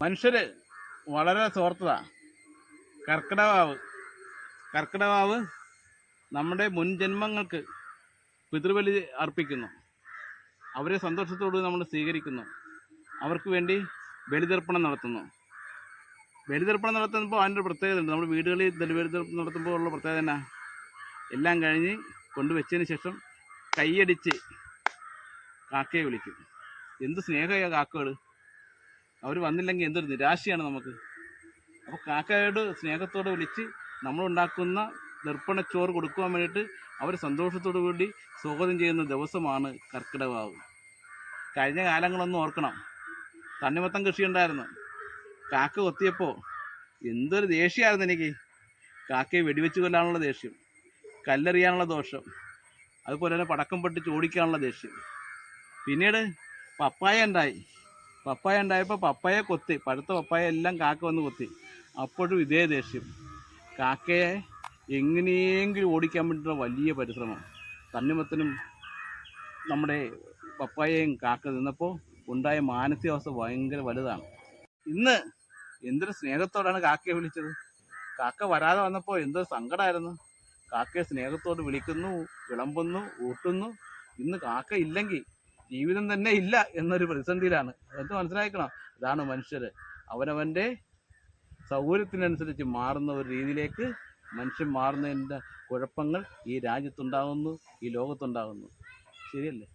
മനുഷ്യര് വളരെ സ്വാർത്ഥത. കർക്കിടവാവ് നമ്മുടെ മുൻ ജന്മങ്ങൾക്ക് പിതൃബലി അർപ്പിക്കുന്നു. അവരെ സന്തോഷത്തോട് നമ്മൾ സ്വീകരിക്കുന്നു. അവർക്ക് വേണ്ടി ബലിതർപ്പണം നടത്തുന്നു. ബലിതർപ്പണം നടത്തുമ്പോൾ അതിൻ്റെ പ്രത്യേകത ഉണ്ട്. നമ്മൾ വീടുകളിൽ ബലിതർപ്പണം നടത്തുമ്പോൾ ഉള്ള പ്രത്യേകത തന്നെ, എല്ലാം കഴിഞ്ഞ് കൊണ്ടുവച്ചതിന് ശേഷം കൈയടിച്ച് കാക്കയെ വിളിക്കും. എന്ത് സ്നേഹമാണ് കാക്കകൾ! അവർ വന്നില്ലെങ്കിൽ എന്തൊരു നിരാശയാണ് നമുക്ക്. അപ്പോൾ കാക്കയോട് സ്നേഹത്തോടെ വിളിച്ച് നമ്മളുണ്ടാക്കുന്ന ദർപ്പണച്ചോറ് കൊടുക്കുവാൻ വേണ്ടിയിട്ട് അവർ സന്തോഷത്തോടു കൂടി സ്വാഗതം ചെയ്യുന്ന ദിവസമാണ് കർക്കിടകവാവ്. കഴിഞ്ഞ കാലങ്ങളൊന്നും ഓർക്കണം. തണ്ണിമത്തം കൃഷി ഉണ്ടായിരുന്നു. കാക്ക കൊത്തിയപ്പോൾ എന്തൊരു ദേഷ്യമായിരുന്നു എനിക്ക്. കാക്കയെ വെടിവെച്ച് കൊല്ലാനുള്ള ദേഷ്യം, കല്ലെറിയാനുള്ള ദോഷം, അതുപോലെ തന്നെ പടക്കം പൊട്ടിച്ച് ഓടിക്കാനുള്ള ദേഷ്യം. പിന്നീട് പപ്പായ ഉണ്ടായപ്പോൾ പപ്പായ കൊത്തി, പഴുത്ത പപ്പായ എല്ലാം കാക്ക വന്ന് കൊത്തി. അപ്പോഴും ഇതേ ദേഷ്യം. കാക്കയെ എങ്ങനെയെങ്കിലും ഓടിക്കാൻ വേണ്ടിയിട്ടുള്ള വലിയ പരിശ്രമം. തണ്ണിമത്തനും നമ്മുടെ പപ്പായയും കാക്ക നിന്നപ്പോൾ ഉണ്ടായ മാനസികാവസ്ഥ ഭയങ്കര വലുതാണ്. ഇന്ന് എന്തൊരു സ്നേഹത്തോടാണ് കാക്കയെ വിളിച്ചത്. കാക്ക വരാതെ വന്നപ്പോൾ എന്തൊരു സങ്കടമായിരുന്നു. കാക്കയെ സ്നേഹത്തോട് വിളിക്കുന്നു, വിളമ്പുന്നു, ഊട്ടുന്നു. ഇന്ന് കാക്ക ഇല്ലെങ്കിൽ ജീവിതം തന്നെ ഇല്ല എന്നൊരു പ്രതിസന്ധിയിലാണ്. അതെന്ത് മനസ്സിലാക്കണം. ഇതാണ് മനുഷ്യർ. അവനവൻ്റെ സൗകര്യത്തിനനുസരിച്ച് മാറുന്ന ഒരു രീതിയിലേക്ക് മനുഷ്യൻ മാറുന്നതിൻ്റെ കുഴപ്പങ്ങൾ ഈ രാജ്യത്തുണ്ടാകുന്നു, ഈ ലോകത്തുണ്ടാകുന്നു. ശരിയല്ലേ?